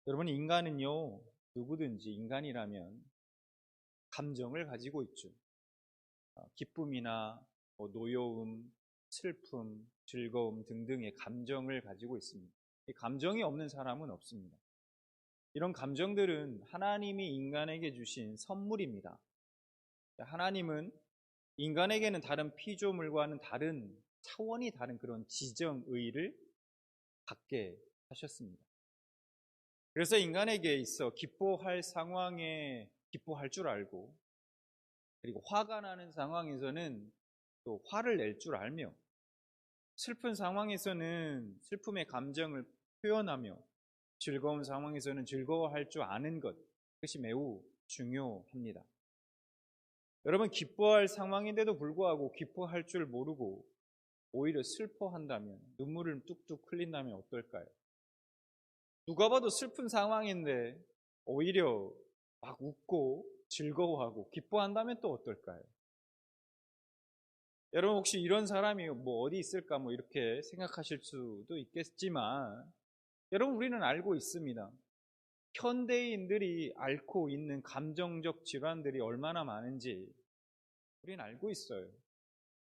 여러분, 인간은요, 누구든지 인간이라면 감정을 가지고 있죠. 기쁨이나 노여움, 슬픔, 즐거움 등등의 감정을 가지고 있습니다. 이 감정이 없는 사람은 없습니다. 이런 감정들은 하나님이 인간에게 주신 선물입니다. 하나님은 인간에게는 다른 피조물과는 다른 차원이 다른 그런 지정의를 갖게 하셨습니다. 그래서 인간에게 있어 기뻐할 상황에 기뻐할 줄 알고, 그리고 화가 나는 상황에서는 또 화를 낼 줄 알며, 슬픈 상황에서는 슬픔의 감정을 표현하며, 즐거운 상황에서는 즐거워할 줄 아는 것, 그것이 매우 중요합니다. 여러분, 기뻐할 상황인데도 불구하고 기뻐할 줄 모르고 오히려 슬퍼한다면, 눈물을 뚝뚝 흘린다면 어떨까요? 누가 봐도 슬픈 상황인데 오히려 막 웃고 즐거워하고 기뻐한다면 또 어떨까요? 여러분, 혹시 이런 사람이 어디 있을까 이렇게 생각하실 수도 있겠지만, 여러분, 우리는 알고 있습니다. 현대인들이 앓고 있는 감정적 질환들이 얼마나 많은지 우리는 알고 있어요.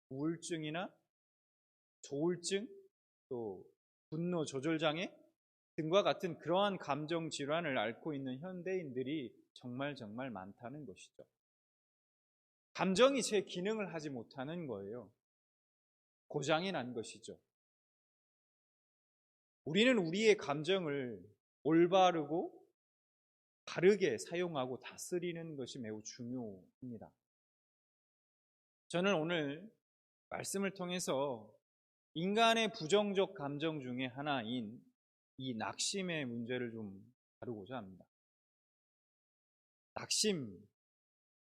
우울증이나 조울증, 또 분노 조절 장애 등과 같은 그러한 감정 질환을 앓고 있는 현대인들이 정말 많다는 것이죠. 감정이 제 기능을 하지 못하는 거예요. 고장이 난 것이죠. 우리는 우리의 감정을 올바르고 바르게 사용하고 다스리는 것이 매우 중요합니다. 저는 오늘 말씀을 통해서 인간의 부정적 감정 중에 하나인 이 낙심의 문제를 좀 다루고자 합니다. 낙심,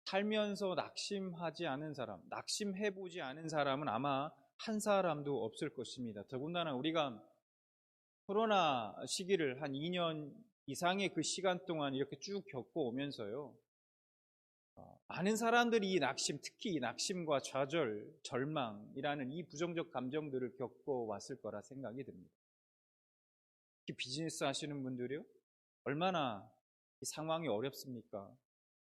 살면서 낙심하지 않은 사람, 낙심해보지 않은 사람은 아마 한 사람도 없을 것입니다. 더군다나 우리가 코로나 시기를 한 2년 이상의 그 시간 동안 이렇게 쭉 겪어오면서요, 많은 사람들이 이 낙심, 특히 이 낙심과 좌절, 절망이라는 이 부정적 감정들을 겪어왔을 거라 생각이 듭니다. 특히 비즈니스 하시는 분들이요, 얼마나 이 상황이 어렵습니까?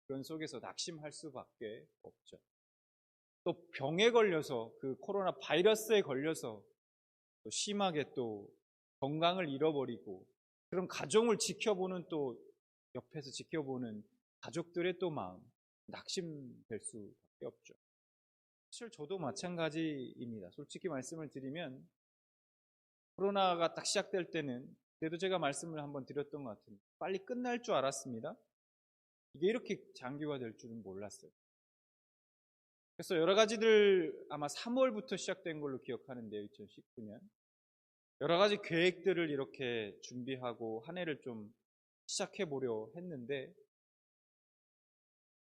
그런 속에서 낙심할 수밖에 없죠. 또 병에 걸려서, 그 코로나 바이러스에 걸려서 또 심하게 또 건강을 잃어버리고, 그런 가정을 지켜보는, 또 옆에서 지켜보는 가족들의 또 마음, 낙심될 수밖에 없죠. 사실 저도 마찬가지입니다. 솔직히 말씀을 드리면 코로나가 딱 시작될 때는, 그래도 제가 말씀을 한번 드렸던 것 같은데 빨리 끝날 줄 알았습니다. 이게 이렇게 장기화될 줄은 몰랐어요. 그래서 여러 가지들 아마 3월부터 시작된 걸로 기억하는데요, 2019년. 여러 가지 계획들을 이렇게 준비하고 한 해를 좀 시작해 보려 했는데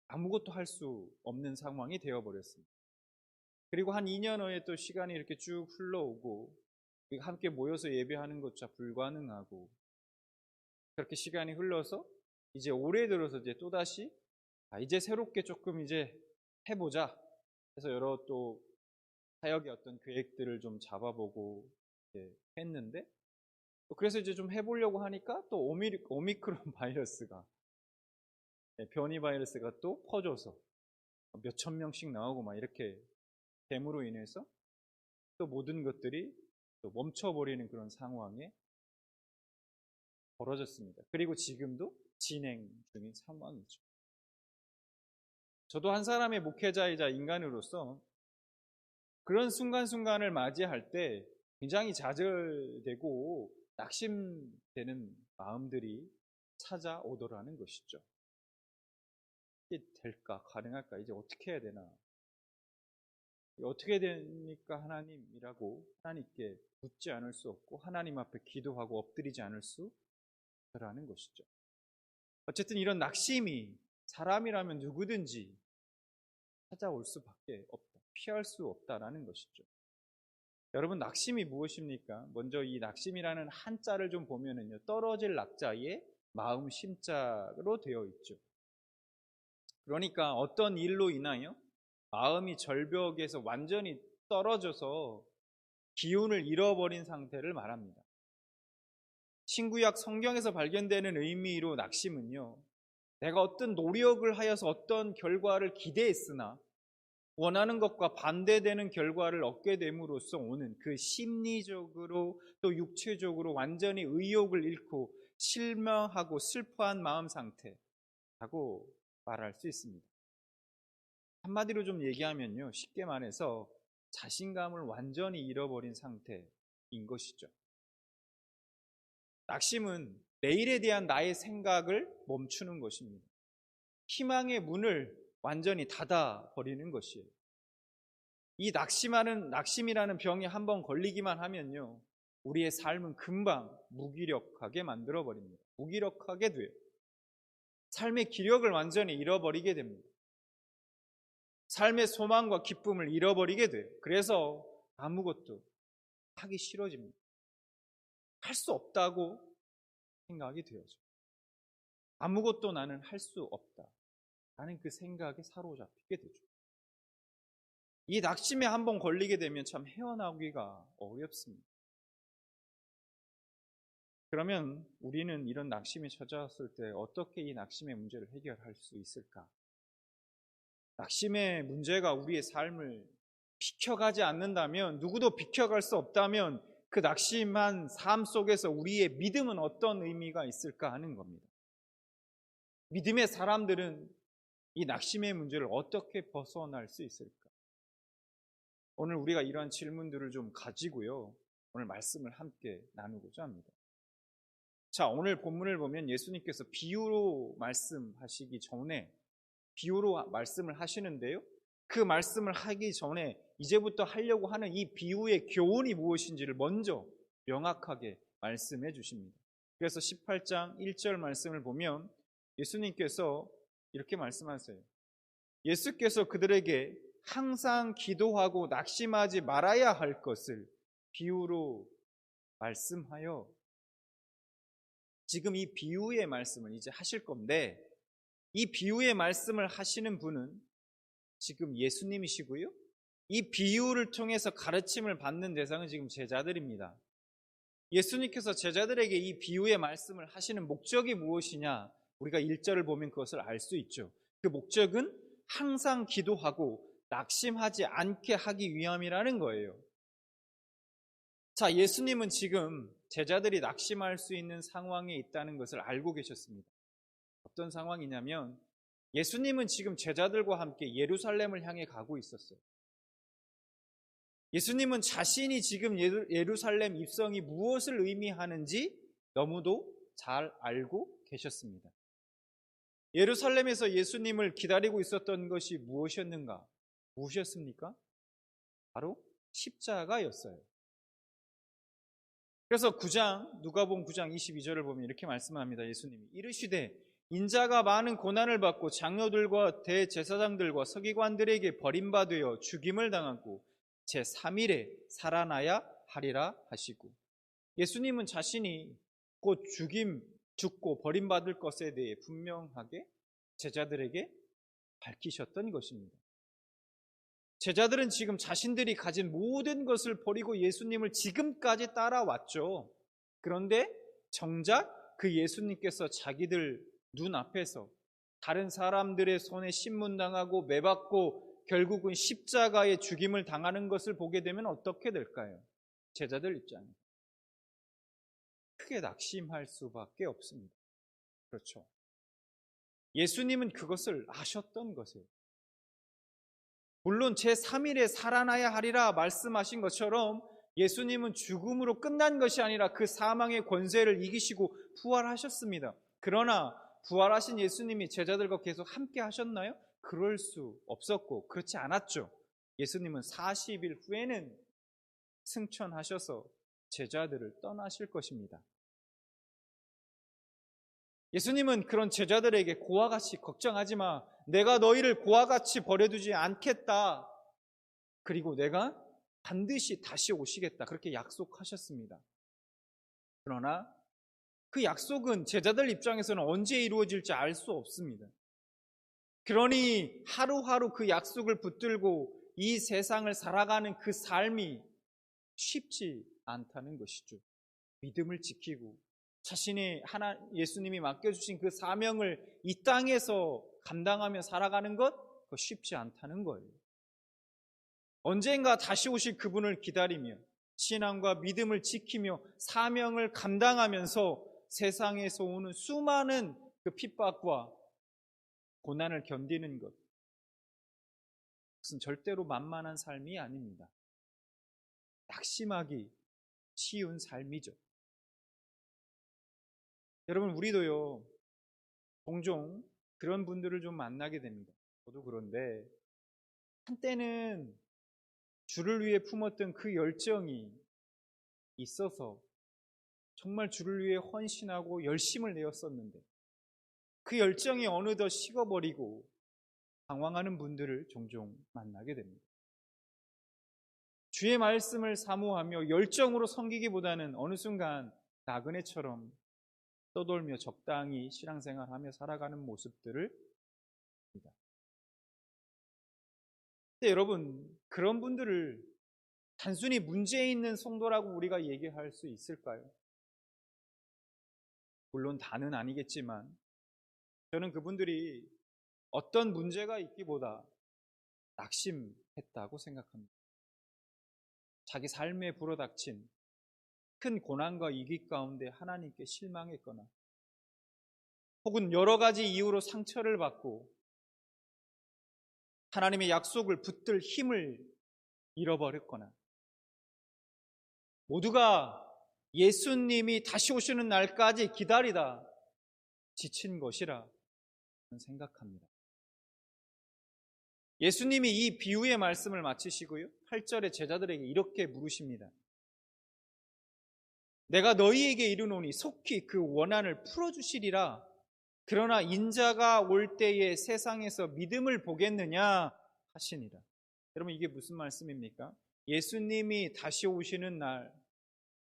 아무것도 할 수 없는 상황이 되어버렸습니다. 그리고 한 2년 후에 또 시간이 이렇게 쭉 흘러오고, 함께 모여서 예배하는 것조차 불가능하고, 그렇게 시간이 흘러서 이제 올해 들어서 이제 또다시 이제 새롭게 조금 이제 해보자 해서 여러 또 사역의 어떤 계획들을 좀 잡아보고 했는데, 그래서 이제 좀 해보려고 하니까 또 오미크론 바이러스가, 변이 바이러스가 또 퍼져서 몇천 명씩 나오고 막 이렇게 됨으로 인해서 또 모든 것들이 또 멈춰버리는 그런 상황에 벌어졌습니다. 그리고 지금도 진행 중인 상황이죠. 저도 한 사람의 목회자이자 인간으로서 그런 순간순간을 맞이할 때 굉장히 좌절되고 낙심되는 마음들이 찾아오더라는 것이죠. 이게 될까? 가능할까? 이제 어떻게 해야 되나? 어떻게 됩니까, 하나님이라고 하나님께 묻지 않을 수 없고, 하나님 앞에 기도하고 엎드리지 않을 수 없다라는 것이죠. 어쨌든 이런 낙심이 사람이라면 누구든지 찾아올 수밖에 없다. 피할 수 없다라는 것이죠. 여러분, 낙심이 무엇입니까? 먼저 이 낙심이라는 한자를 좀 보면은요, 떨어질 낙자에 마음 심자로 되어 있죠. 그러니까 어떤 일로 인하여 마음이 절벽에서 완전히 떨어져서 기운을 잃어버린 상태를 말합니다. 신구약 성경에서 발견되는 의미로 낙심은요, 내가 어떤 노력을 하여서 어떤 결과를 기대했으나 원하는 것과 반대되는 결과를 얻게 됨으로써 오는 그 심리적으로 또 육체적으로 완전히 의욕을 잃고 실망하고 슬퍼한 마음 상태라고 말할 수 있습니다. 한마디로 좀 얘기하면요, 쉽게 말해서 자신감을 완전히 잃어버린 상태인 것이죠. 낙심은 내일에 대한 나의 생각을 멈추는 것입니다. 희망의 문을 완전히 닫아버리는 것이에요. 이 낙심이라는 병에 한번 걸리기만 하면요, 우리의 삶은 금방 무기력하게 만들어버립니다. 무기력하게 돼요. 삶의 기력을 완전히 잃어버리게 됩니다. 삶의 소망과 기쁨을 잃어버리게 돼요. 그래서 아무것도 하기 싫어집니다. 할 수 없다고 생각이 되어져. 아무것도 나는 할 수 없다. 라는 그 생각에 사로잡히게 되죠. 이 낙심에 한번 걸리게 되면 참 헤어나오기가 어렵습니다. 그러면 우리는 이런 낙심이 찾아왔을 때 어떻게 이 낙심의 문제를 해결할 수 있을까? 낙심의 문제가 우리의 삶을 비켜가지 않는다면, 누구도 비켜갈 수 없다면 그 낙심한 삶 속에서 우리의 믿음은 어떤 의미가 있을까 하는 겁니다. 믿음의 사람들은 이 낙심의 문제를 어떻게 벗어날 수 있을까? 오늘 우리가 이러한 질문들을 좀 가지고요, 오늘 말씀을 함께 나누고자 합니다. 자, 오늘 본문을 보면 예수님께서 비유로 말씀하시기 전에 비유로 말씀을 하시는데요, 그 말씀을 하기 전에 이제부터 하려고 하는 이 비유의 교훈이 무엇인지를 먼저 명확하게 말씀해 주십니다. 그래서 18장 1절 말씀을 보면 예수님께서 이렇게 말씀하세요. 예수께서 그들에게 항상 기도하고 낙심하지 말아야 할 것을 비유로 말씀하여, 지금 이 비유의 말씀을 이제 하실 건데, 이 비유의 말씀을 하시는 분은 지금 예수님이시고요, 이 비유를 통해서 가르침을 받는 대상은 지금 제자들입니다. 예수님께서 제자들에게 이 비유의 말씀을 하시는 목적이 무엇이냐, 우리가 1절을 보면 그것을 알 수 있죠. 그 목적은 항상 기도하고 낙심하지 않게 하기 위함이라는 거예요. 자, 예수님은 지금 제자들이 낙심할 수 있는 상황에 있다는 것을 알고 계셨습니다. 어떤 상황이냐면, 예수님은 지금 제자들과 함께 예루살렘을 향해 가고 있었어요. 예수님은 자신이 지금 예루살렘 입성이 무엇을 의미하는지 너무도 잘 알고 계셨습니다. 예루살렘에서 예수님을 기다리고 있었던 것이 무엇이었는가? 무엇이었습니까? 바로 십자가였어요. 그래서 누가복음 9장 22절을 보면 이렇게 말씀합니다. 예수님이 이르시되 인자가 많은 고난을 받고 장로들과 대제사장들과 서기관들에게 버림받아 죽임을 당하고 제3일에 살아나야 하리라 하시고, 예수님은 자신이 곧 죽고 버림받을 것에 대해 분명하게 제자들에게 밝히셨던 것입니다. 제자들은 지금 자신들이 가진 모든 것을 버리고 예수님을 지금까지 따라왔죠. 그런데 정작 그 예수님께서 자기들 눈앞에서 다른 사람들의 손에 신문당하고 매받고 결국은 십자가에 죽임을 당하는 것을 보게 되면 어떻게 될까요? 제자들 입장에 크게 낙심할 수밖에 없습니다. 그렇죠. 예수님은 그것을 아셨던 것이에요. 물론 제3일에 살아나야 하리라 말씀하신 것처럼 예수님은 죽음으로 끝난 것이 아니라 그 사망의 권세를 이기시고 부활하셨습니다. 그러나 부활하신 예수님이 제자들과 계속 함께 하셨나요? 그럴 수 없었고 그렇지 않았죠. 예수님은 40일 후에는 승천하셔서 제자들을 떠나실 것입니다. 예수님은 그런 제자들에게 고와 같이 걱정하지 마. 내가 너희를 고와 같이 버려두지 않겠다. 그리고 내가 반드시 다시 오시겠다. 그렇게 약속하셨습니다. 그러나 그 약속은 제자들 입장에서는 언제 이루어질지 알 수 없습니다. 그러니 하루하루 그 약속을 붙들고 이 세상을 살아가는 그 삶이 쉽지 않다는 것이죠. 믿음을 지키고 자신이 예수님이 맡겨주신 그 사명을 이 땅에서 감당하며 살아가는 것, 그거 쉽지 않다는 거예요. 언젠가 다시 오실 그분을 기다리며 신앙과 믿음을 지키며 사명을 감당하면서 세상에서 오는 수많은 그 핍박과 고난을 견디는 것, 그것은 절대로 만만한 삶이 아닙니다. 낙심하기 쉬운 삶이죠. 여러분, 우리도요, 종종 그런 분들을 좀 만나게 됩니다. 저도 그런데 한때는 주를 위해 품었던 그 열정이 있어서 정말 주를 위해 헌신하고 열심을 내었었는데 그 열정이 어느덧 식어버리고 방황하는 분들을 종종 만나게 됩니다. 주의 말씀을 사모하며 열정으로 섬기기보다는 어느 순간 나그네처럼 떠돌며 적당히 신앙생활하며 살아가는 모습들을 봅니다. 근데 여러분, 그런 분들을 단순히 문제 있는 성도라고 우리가 얘기할 수 있을까요? 물론 다는 아니겠지만 저는 그분들이 어떤 문제가 있기보다 낙심했다고 생각합니다. 자기 삶에 불어닥친 큰 고난과 위기 가운데 하나님께 실망했거나 혹은 여러 가지 이유로 상처를 받고 하나님의 약속을 붙들 힘을 잃어버렸거나 모두가 예수님이 다시 오시는 날까지 기다리다 지친 것이라 생각합니다. 예수님이 이 비유의 말씀을 마치시고요, 8절에 제자들에게 이렇게 물으십니다. 내가 너희에게 이르노니 속히 그 원한을 풀어주시리라. 그러나 인자가 올 때에 세상에서 믿음을 보겠느냐 하시니라. 여러분, 이게 무슨 말씀입니까? 예수님이 다시 오시는 날,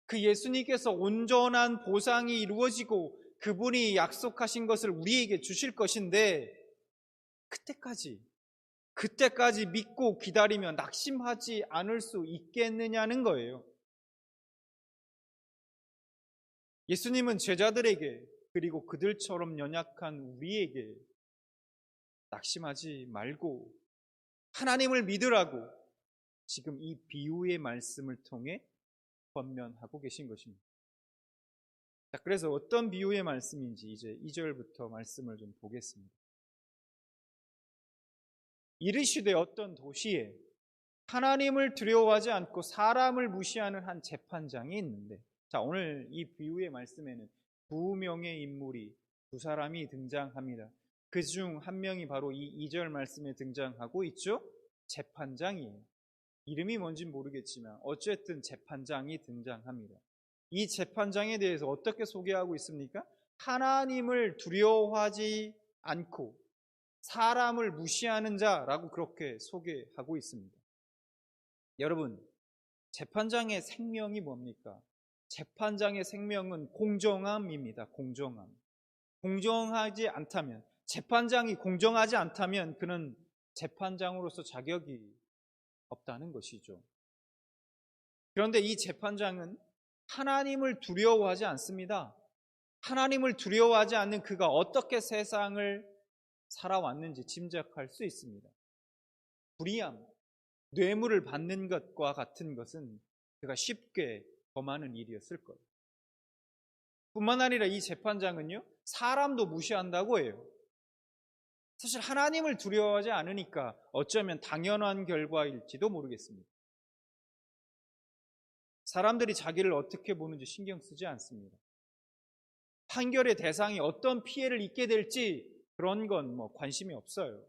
그 예수님께서 온전한 보상이 이루어지고 그분이 약속하신 것을 우리에게 주실 것인데 그때까지 믿고 기다리며 낙심하지 않을 수 있겠느냐는 거예요. 예수님은 제자들에게 그리고 그들처럼 연약한 우리에게 낙심하지 말고 하나님을 믿으라고 지금 이 비유의 말씀을 통해 권면하고 계신 것입니다. 자, 그래서 어떤 비유의 말씀인지 이제 2절부터 말씀을 좀 보겠습니다. 이르시되 어떤 도시에 하나님을 두려워하지 않고 사람을 무시하는 한 재판장이 있는데, 자, 오늘 이 비유의 말씀에는 두 명의 인물이 두 사람이 등장합니다. 그 중 한 명이 바로 이 2절 말씀에 등장하고 있죠. 재판장이에요. 이름이 뭔지 모르겠지만 어쨌든 재판장이 등장합니다. 이 재판장에 대해서 어떻게 소개하고 있습니까? 하나님을 두려워하지 않고 사람을 무시하는 자라고 그렇게 소개하고 있습니다. 여러분, 재판장의 생명이 뭡니까? 재판장의 생명은 공정함입니다. 공정하지 않다면, 재판장이 공정하지 않다면 그는 재판장으로서 자격이 없다는 것이죠. 그런데 이 재판장은 하나님을 두려워하지 않습니다. 하나님을 두려워하지 않는 그가 어떻게 세상을 살아왔는지 짐작할 수 있습니다. 불의함, 뇌물을 받는 것과 같은 것은 그가 쉽게 범하는 일이었을 거예요. 뿐만 아니라 이 재판장은요, 사람도 무시한다고 해요. 사실 하나님을 두려워하지 않으니까 어쩌면 당연한 결과일지도 모르겠습니다. 사람들이 자기를 어떻게 보는지 신경 쓰지 않습니다. 판결의 대상이 어떤 피해를 입게 될지 그런 건 관심이 없어요.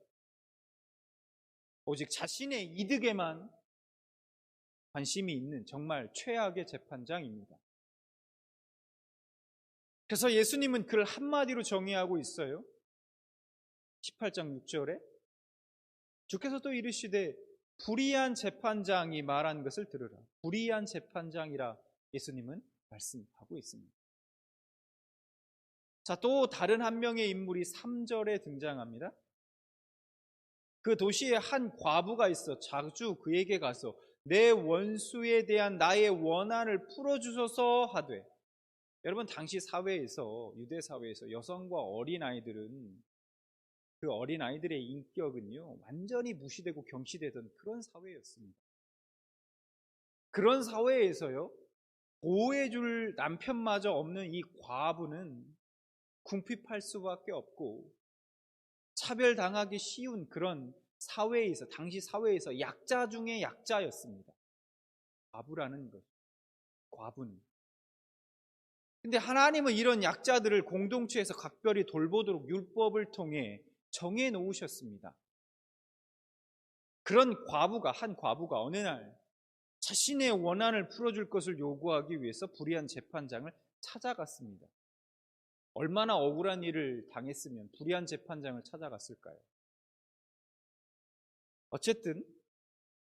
오직 자신의 이득에만 관심이 있는 정말 최악의 재판장입니다. 그래서 예수님은 그를 한마디로 정의하고 있어요. 18장 6절에 주께서 또 이르시되 불의한 재판장이 말한 것을 들으라. 불의한 재판장이라 예수님은 말씀하고 있습니다. 자, 또 다른 한 명의 인물이 3절에 등장합니다. 그 도시에 한 과부가 있어 자주 그에게 가서 내 원수에 대한 나의 원한을 풀어주소서 하되, 여러분, 당시 사회에서, 유대 사회에서 여성과 어린아이들은, 그 어린아이들의 인격은요, 완전히 무시되고 경시되던 그런 사회였습니다. 그런 사회에서요, 보호해줄 남편마저 없는 이 과부는 궁핍할 수밖에 없고 차별당하기 쉬운 그런 사회에서, 당시 사회에서 약자 중에 약자였습니다. 과부라는 것, 과부는. 근데 하나님은 이런 약자들을 공동체에서 각별히 돌보도록 율법을 통해 정해 놓으셨습니다. 그런 과부가, 한 과부가 어느 날 자신의 원한을 풀어줄 것을 요구하기 위해서 불의한 재판장을 찾아갔습니다. 얼마나 억울한 일을 당했으면 불의한 재판장을 찾아갔을까요? 어쨌든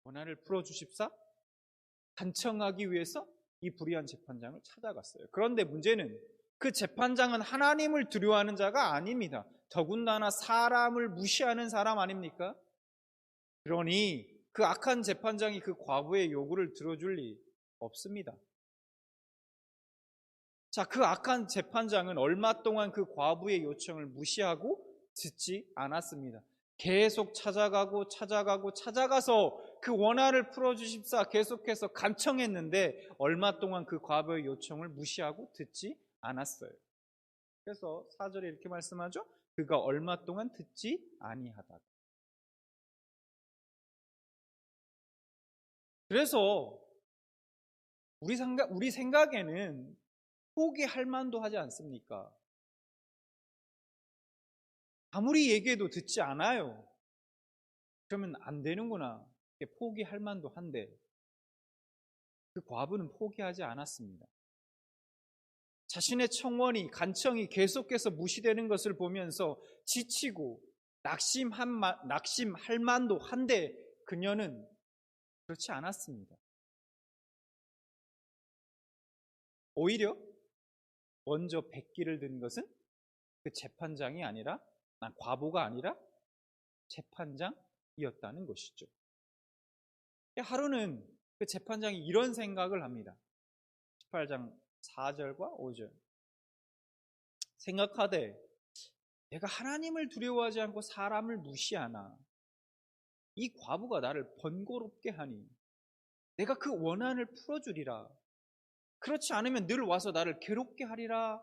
원한을 풀어주십사 간청하기 위해서 이 불의한 재판장을 찾아갔어요. 그런데 문제는 그 재판장은 하나님을 두려워하는 자가 아닙니다. 더군다나 사람을 무시하는 사람 아닙니까? 그러니 그 악한 재판장이 그 과부의 요구를 들어줄 리 없습니다. 자, 그 악한 재판장은 얼마 동안 그 과부의 요청을 무시하고 듣지 않았습니다. 계속 찾아가서 그 원한을 풀어주십사 계속해서 간청했는데 얼마 동안 그 과부의 요청을 무시하고 듣지 않았어요. 그래서 4절에 이렇게 말씀하죠. 그가 얼마 동안 듣지 아니하다가. 그래서 우리 생각에는 포기할 만도 하지 않습니까? 아무리 얘기해도 듣지 않아요. 그러면 안 되는구나. 포기할 만도 한데 그 과부는 포기하지 않았습니다. 자신의 청원이, 간청이 계속해서 무시되는 것을 보면서 지치고 낙심할 만도 한데 그녀는 그렇지 않았습니다. 오히려 먼저 백기를 든 것은 그 재판장이 아니라, 과부가 아니라 재판장이었다는 것이죠. 하루는 그 재판장이 이런 생각을 합니다. 18장 4절과 5절. 생각하되 내가 하나님을 두려워하지 않고 사람을 무시하나 이 과부가 나를 번거롭게 하니 내가 그 원한을 풀어주리라. 그렇지 않으면 늘 와서 나를 괴롭게 하리라.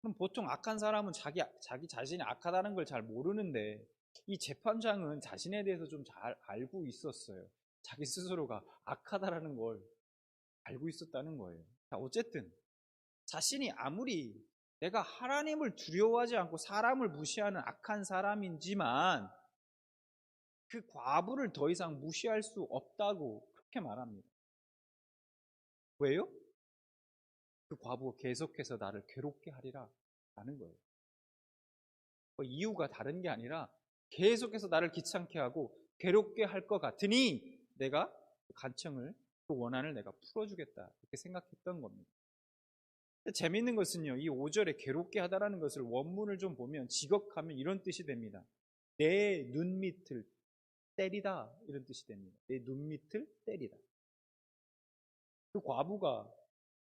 그럼 보통 악한 사람은 자기 자신이 악하다는 걸 잘 모르는데 이 재판장은 자신에 대해서 좀 잘 알고 있었어요. 자기 스스로가 악하다라는 걸 알고 있었다는 거예요. 자, 어쨌든 자신이 아무리 내가 하나님을 두려워하지 않고 사람을 무시하는 악한 사람인지만 그 과부를 더 이상 무시할 수 없다고 그렇게 말합니다. 왜요? 그 과부가 계속해서 나를 괴롭게 하리라 라는 거예요. 그 이유가 다른 게 아니라 계속해서 나를 귀찮게 하고 괴롭게 할 것 같으니 내가 간청을, 그 원한을 내가 풀어주겠다 이렇게 생각했던 겁니다. 재미있는 것은요, 이 5절에 괴롭게 하다라는 것을 원문을 좀 보면 직역하면 이런 뜻이 됩니다. 내 눈밑을 때리다 이런 뜻이 됩니다. 내 눈밑을 때리다. 그 과부가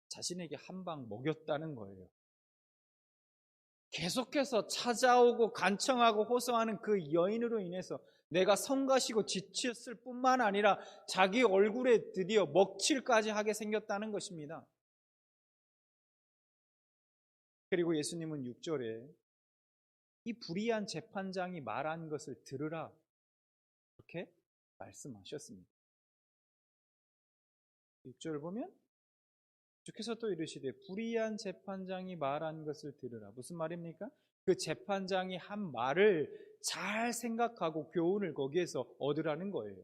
자신에게 한 방 먹였다는 거예요. 계속해서 찾아오고 간청하고 호소하는 그 여인으로 인해서 내가 성가시고 지쳤을 뿐만 아니라 자기 얼굴에 드디어 먹칠까지 하게 생겼다는 것입니다. 그리고 예수님은 6절에 이 불의한 재판장이 말한 것을 들으라 이렇게 말씀하셨습니다. 6절을 보면 주께서 또 이르시되 불의한 재판장이 말한 것을 들으라. 무슨 말입니까? 그 재판장이 한 말을 잘 생각하고 교훈을 거기에서 얻으라는 거예요.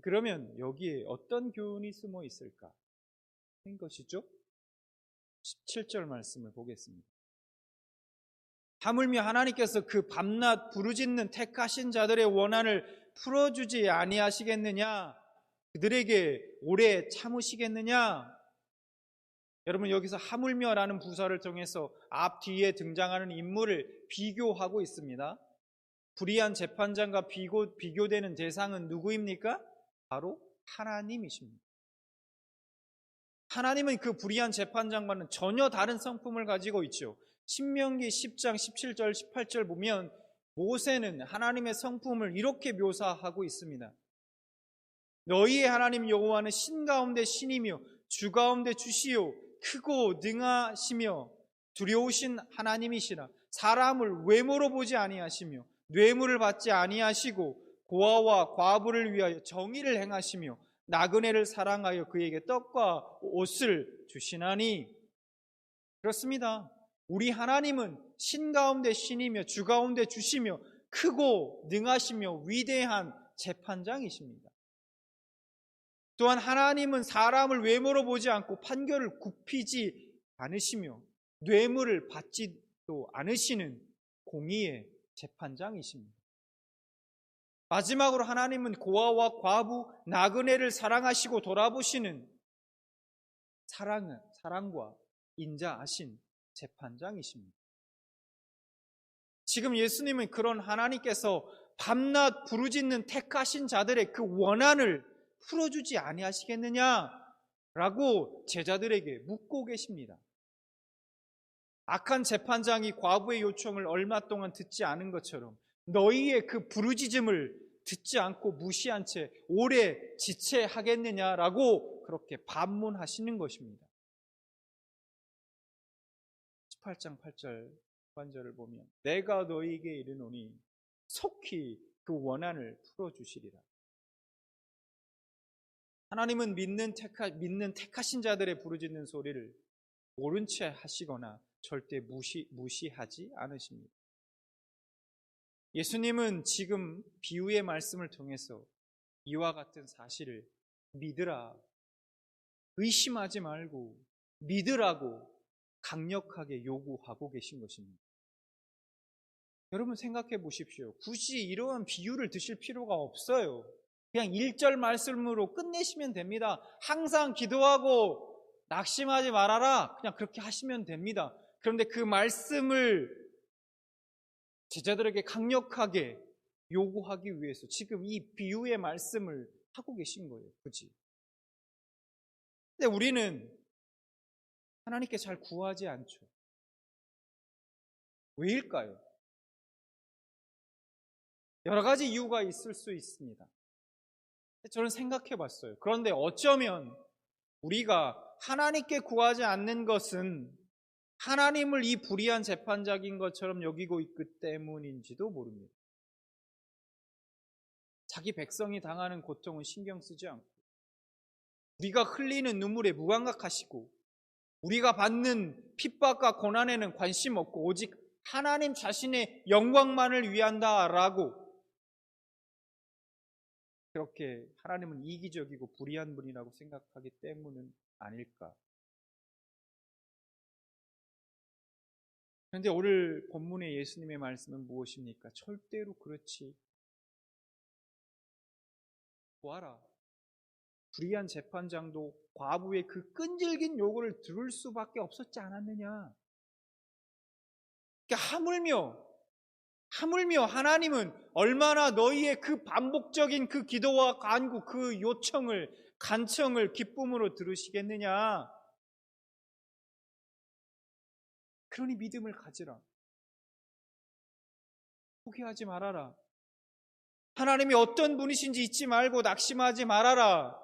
그러면 여기에 어떤 교훈이 숨어 있을까? 하는 것이죠. 17절 말씀을 보겠습니다. 하물며 하나님께서 그 밤낮 부르짖는 택하신 자들의 원한을 풀어주지 아니하시겠느냐? 그들에게 오래 참으시겠느냐? 여러분, 여기서 하물며라는 부사를 통해서 앞 뒤에 등장하는 인물을 비교하고 있습니다. 불의한 재판장과 비교되는 대상은 누구입니까? 바로 하나님이십니다. 하나님은 그 불의한 재판장과는 전혀 다른 성품을 가지고 있죠. 신명기 10장 17절 18절 보면 모세는 하나님의 성품을 이렇게 묘사하고 있습니다. 너희의 하나님 여호와는 신 가운데 신이며 주 가운데 주시요 크고 능하시며 두려우신 하나님이시라. 사람을 외모로 보지 아니하시며 뇌물을 받지 아니하시고 고아와 과부를 위하여 정의를 행하시며 나그네를 사랑하여 그에게 떡과 옷을 주시나니. 그렇습니다. 우리 하나님은 신 가운데 신이며 주 가운데 주시며 크고 능하시며 위대한 재판장이십니다. 또한 하나님은 사람을 외모로 보지 않고 판결을 굽히지 않으시며 뇌물을 받지도 않으시는 공의의 재판장이십니다. 마지막으로 하나님은 고아와 과부, 나그네를 사랑하시고 돌아보시는 사랑과 인자하신 재판장이십니다. 지금 예수님은 그런 하나님께서 밤낮 부르짖는 택하신 자들의 그 원한을 풀어주지 아니하시겠느냐라고 제자들에게 묻고 계십니다. 악한 재판장이 과부의 요청을 얼마 동안 듣지 않은 것처럼 너희의 그 부르짖음을 듣지 않고 무시한 채 오래 지체하겠느냐라고 그렇게 반문하시는 것입니다. 18장 8절 후반절을 보면 내가 너희에게 이르노니 속히 그 원한을 풀어주시리라. 하나님은 믿는 택하신 자들의 부르짖는 소리를 모른 채 하시거나 절대 무시하지 않으십니다. 예수님은 지금 비유의 말씀을 통해서 이와 같은 사실을 믿으라, 의심하지 말고 믿으라고 강력하게 요구하고 계신 것입니다. 여러분 생각해 보십시오. 굳이 이러한 비유를 드실 필요가 없어요. 그냥 1절 말씀으로 끝내시면 됩니다. 항상 기도하고 낙심하지 말아라. 그냥 그렇게 하시면 됩니다. 그런데 그 말씀을 제자들에게 강력하게 요구하기 위해서 지금 이 비유의 말씀을 하고 계신 거예요. 굳이. 근데 우리는 하나님께 잘 구하지 않죠. 왜일까요? 여러 가지 이유가 있을 수 있습니다. 저는 생각해 봤어요. 그런데 어쩌면 우리가 하나님께 구하지 않는 것은 하나님을 이 불의한 재판장인 것처럼 여기고 있기 때문인지도 모릅니다. 자기 백성이 당하는 고통은 신경 쓰지 않고 우리가 흘리는 눈물에 무감각하시고 우리가 받는 핍박과 고난에는 관심 없고 오직 하나님 자신의 영광만을 위한다라고 그렇게 하나님은 이기적이고 불의한 분이라고 생각하기 때문은 아닐까. 그런데 오늘 본문의 예수님의 말씀은 무엇입니까? 절대로 그렇지. 보아라. 불의한 재판장도 과부의 그 끈질긴 요구를 들을 수밖에 없었지 않았느냐. 그러니까 하물며 하나님은 얼마나 너희의 그 반복적인 그 기도와 간구, 그 요청을, 간청을 기쁨으로 들으시겠느냐. 그러니 믿음을 가지라. 포기하지 말아라. 하나님이 어떤 분이신지 잊지 말고 낙심하지 말아라.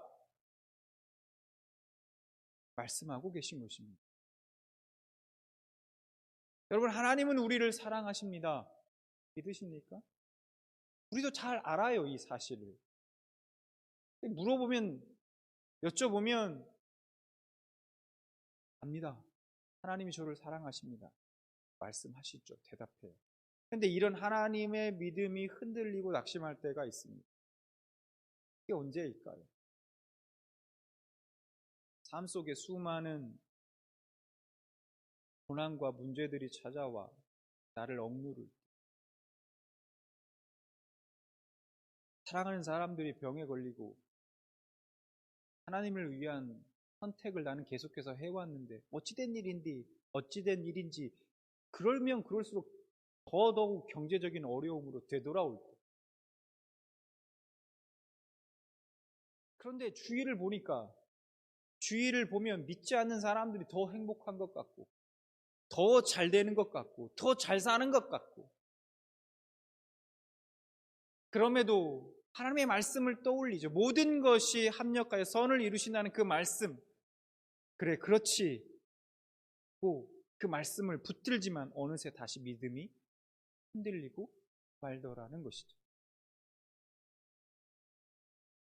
말씀하고 계신 것입니다. 여러분, 하나님은 우리를 사랑하십니다. 믿으십니까? 우리도 잘 알아요, 이 사실을. 물어보면, 여쭤보면 압니다. 하나님이 저를 사랑하십니다. 말씀하시죠. 대답해요. 그런데 이런 하나님의 믿음이 흔들리고 낙심할 때가 있습니다. 이게 언제일까요? 삶 속에 수많은 고난과 문제들이 찾아와 나를 억누를 때, 사랑하는 사람들이 병에 걸리고 하나님을 위한 선택을 나는 계속해서 해왔는데 어찌된 일인지 그러면 그럴수록 더더욱 경제적인 어려움으로 되돌아올 때, 그런데 주위를 보니까 주위를 보면 믿지 않는 사람들이 더 행복한 것 같고, 더 잘 되는 것 같고, 더 잘 사는 것 같고, 그럼에도 하나님의 말씀을 떠올리죠. 모든 것이 합력하여 선을 이루신다는 그 말씀. 그래, 그렇지. 그 말씀을 붙들지만 어느새 다시 믿음이 흔들리고 말더라는 것이죠.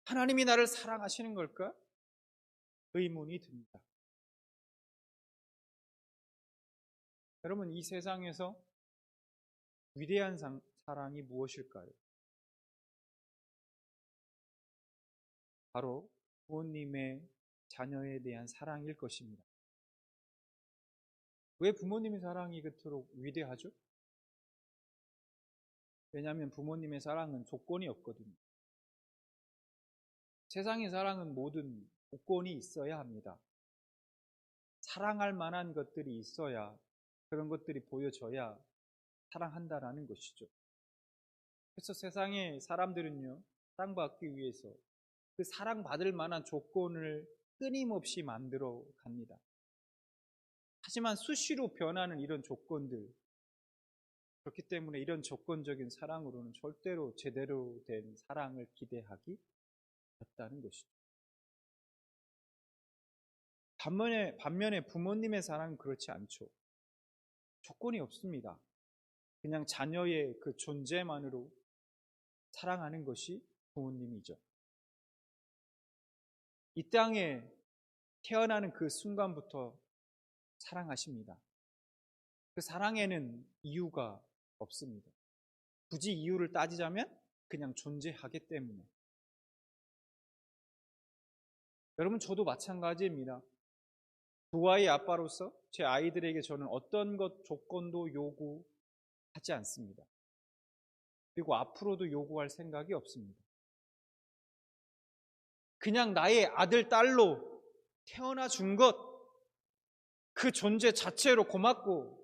하나님이 나를 사랑하시는 걸까? 의문이 듭니다. 여러분, 이 세상에서 위대한 사랑이 무엇일까요? 바로 부모님의 자녀에 대한 사랑일 것입니다. 왜 부모님의 사랑이 그토록 위대하죠? 왜냐하면 부모님의 사랑은 조건이 없거든요. 세상의 사랑은 모든 조건이 있어야 합니다. 사랑할 만한 것들이 있어야, 그런 것들이 보여져야 사랑한다라는 것이죠. 그래서 세상의 사람들은요, 사랑받기 위해서 그 사랑받을 만한 조건을 끊임없이 만들어 갑니다. 하지만 수시로 변하는 이런 조건들, 그렇기 때문에 이런 조건적인 사랑으로는 절대로 제대로 된 사랑을 기대하기 어렵다는 것이죠. 반면에 부모님의 사랑은 그렇지 않죠. 조건이 없습니다. 그냥 자녀의 그 존재만으로 사랑하는 것이 부모님이죠. 이 땅에 태어나는 그 순간부터 사랑하십니다. 그 사랑에는 이유가 없습니다. 굳이 이유를 따지자면 그냥 존재하기 때문에. 여러분, 저도 마찬가지입니다. 두 아이 아빠로서 제 아이들에게 저는 어떤 것 조건도 요구하지 않습니다. 그리고 앞으로도 요구할 생각이 없습니다. 그냥 나의 아들, 딸로 태어나 준 것, 그 존재 자체로 고맙고,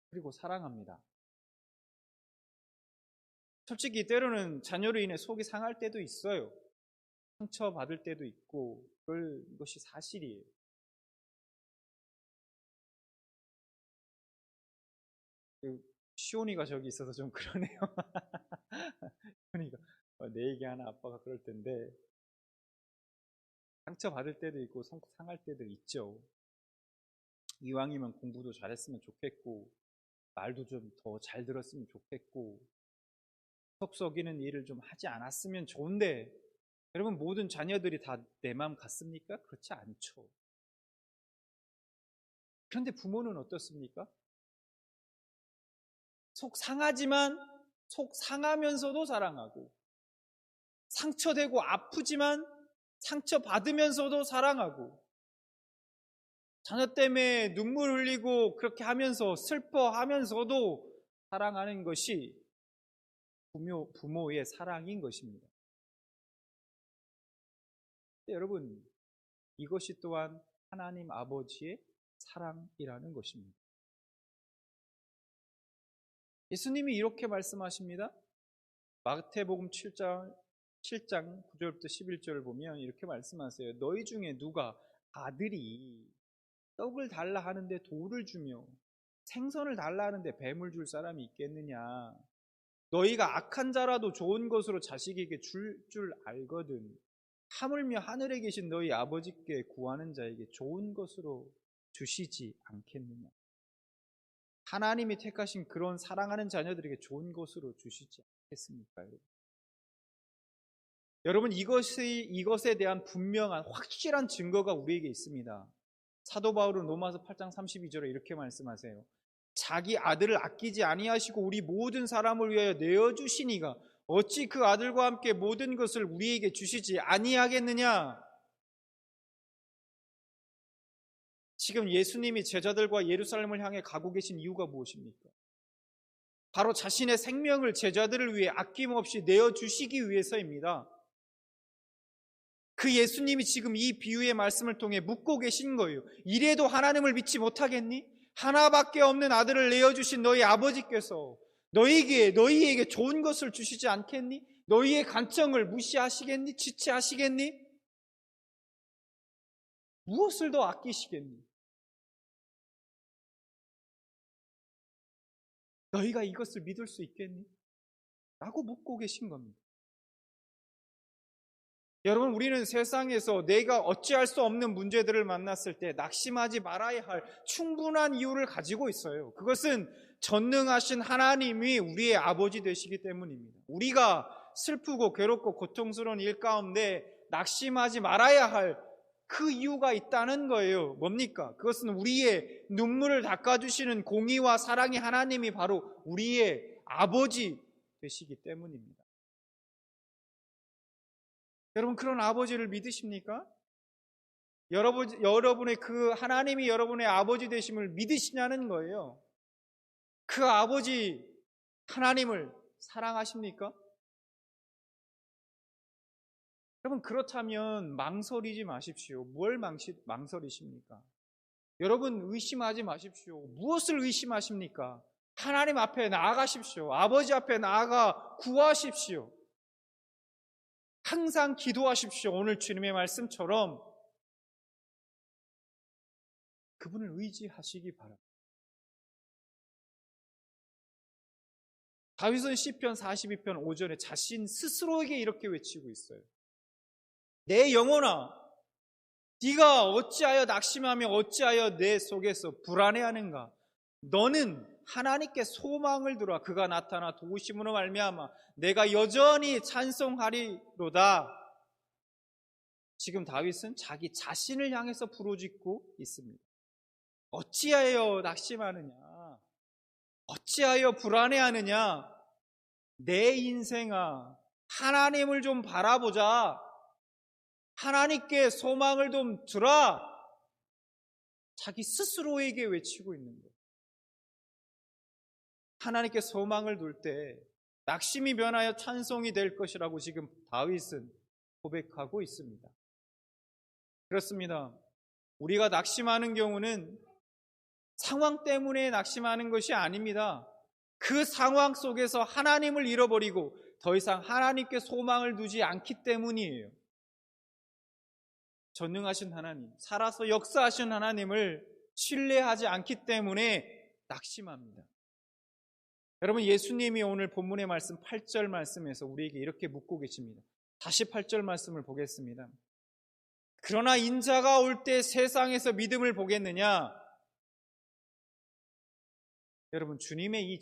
그리고 사랑합니다. 솔직히 때로는 자녀로 인해 속이 상할 때도 있어요. 상처받을 때도 있고, 그럴 것이 사실이에요. 시온이가 저기 있어서 좀 그러네요. 시온이가 내 얘기하나 아빠가 그럴 텐데, 상처받을 때도 있고 상할 때도 있죠. 이왕이면 공부도 잘했으면 좋겠고, 말도 좀 더 잘 들었으면 좋겠고, 속 썩이는 일을 좀 하지 않았으면 좋은데, 여러분, 모든 자녀들이 다 내 마음 같습니까? 그렇지 않죠. 그런데 부모는 어떻습니까? 속 상하지만 속 상하면서도 사랑하고, 상처되고 아프지만 상처받으면서도 사랑하고, 자녀 때문에 눈물 흘리고 그렇게 하면서 슬퍼하면서도 사랑하는 것이 부모의 사랑인 것입니다. 여러분, 이것이 또한 하나님 아버지의 사랑이라는 것입니다. 예수님이 이렇게 말씀하십니다. 마태복음 7장 9절부터 11절을 보면 이렇게 말씀하세요. 너희 중에 누가 아들이 떡을 달라 하는데 돌을 주며 생선을 달라 하는데 뱀을 줄 사람이 있겠느냐? 너희가 악한 자라도 좋은 것으로 자식에게 줄 알거든. 하물며 하늘에 계신 너희 아버지께 구하는 자에게 좋은 것으로 주시지 않겠느냐? 하나님이 택하신 그런 사랑하는 자녀들에게 좋은 것으로 주시지 않겠습니까? 여러분, 이것에 대한 분명한 확실한 증거가 우리에게 있습니다. 사도 바울은 로마서 8장 32절에 이렇게 말씀하세요. 자기 아들을 아끼지 아니하시고 우리 모든 사람을 위하여 내어주시니가 어찌 그 아들과 함께 모든 것을 우리에게 주시지 아니하겠느냐? 지금 예수님이 제자들과 예루살렘을 향해 가고 계신 이유가 무엇입니까? 바로 자신의 생명을 제자들을 위해 아낌없이 내어주시기 위해서입니다. 그 예수님이 지금 이 비유의 말씀을 통해 묻고 계신 거예요. 이래도 하나님을 믿지 못하겠니? 하나밖에 없는 아들을 내어주신 너희 아버지께서 너희에게 좋은 것을 주시지 않겠니? 너희의 간청을 무시하시겠니? 지체하시겠니? 무엇을 더 아끼시겠니? 너희가 이것을 믿을 수 있겠니? 라고 묻고 계신 겁니다. 여러분, 우리는 세상에서 내가 어찌할 수 없는 문제들을 만났을 때 낙심하지 말아야 할 충분한 이유를 가지고 있어요. 그것은 전능하신 하나님이 우리의 아버지 되시기 때문입니다. 우리가 슬프고 괴롭고 고통스러운 일 가운데 낙심하지 말아야 할 그 이유가 있다는 거예요. 뭡니까? 그것은 우리의 눈물을 닦아주시는 공의와 사랑의 하나님이 바로 우리의 아버지 되시기 때문입니다. 여러분, 그런 아버지를 믿으십니까? 여러분의 그 하나님이 여러분의 아버지 되심을 믿으시냐는 거예요. 그 아버지 하나님을 사랑하십니까? 여러분, 그렇다면 망설이지 마십시오. 뭘 망설이십니까? 여러분, 의심하지 마십시오. 무엇을 의심하십니까? 하나님 앞에 나아가십시오. 아버지 앞에 나아가 구하십시오. 항상 기도하십시오. 오늘 주님의 말씀처럼 그분을 의지하시기 바랍니다. 다윗은 시편 42편 5절에 자신 스스로에게 이렇게 외치고 있어요. 내 영혼아, 네가 어찌하여 낙심하며 어찌하여 내 속에서 불안해하는가? 너는 하나님께 소망을 두라. 그가 나타나 도우심으로 말미암아 내가 여전히 찬송하리로다. 지금 다윗은 자기 자신을 향해서 부르짖고 있습니다. 어찌하여 낙심하느냐? 어찌하여 불안해하느냐? 내 인생아, 하나님을 좀 바라보자. 하나님께 소망을 좀 두라. 자기 스스로에게 외치고 있는 거예요. 하나님께 소망을 둘 때 낙심이 변하여 찬송이 될 것이라고 지금 다윗은 고백하고 있습니다. 그렇습니다. 우리가 낙심하는 경우는 상황 때문에 낙심하는 것이 아닙니다. 그 상황 속에서 하나님을 잃어버리고 더 이상 하나님께 소망을 두지 않기 때문이에요. 전능하신 하나님, 살아서 역사하신 하나님을 신뢰하지 않기 때문에 낙심합니다. 여러분, 예수님이 오늘 본문의 말씀 8절 말씀에서 우리에게 이렇게 묻고 계십니다. 다시 8절 말씀을 보겠습니다. 그러나 인자가 올 때 세상에서 믿음을 보겠느냐? 여러분, 주님의 이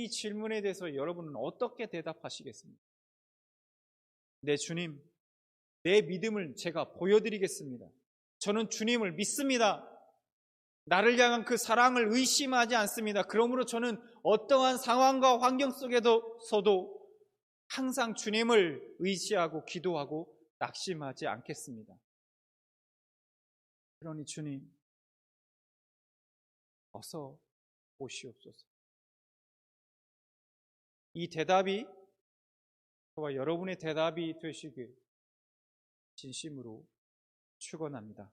질문에 대해서 여러분은 어떻게 대답하시겠습니까? 네, 주님, 내 믿음을 제가 보여드리겠습니다. 저는 주님을 믿습니다. 나를 향한 그 사랑을 의심하지 않습니다. 그러므로 저는 어떠한 상황과 환경 속에서도 항상 주님을 의지하고 기도하고 낙심하지 않겠습니다. 그러니 주님, 어서 오시옵소서. 이 대답이 저와 여러분의 대답이 되시길 진심으로 축원합니다.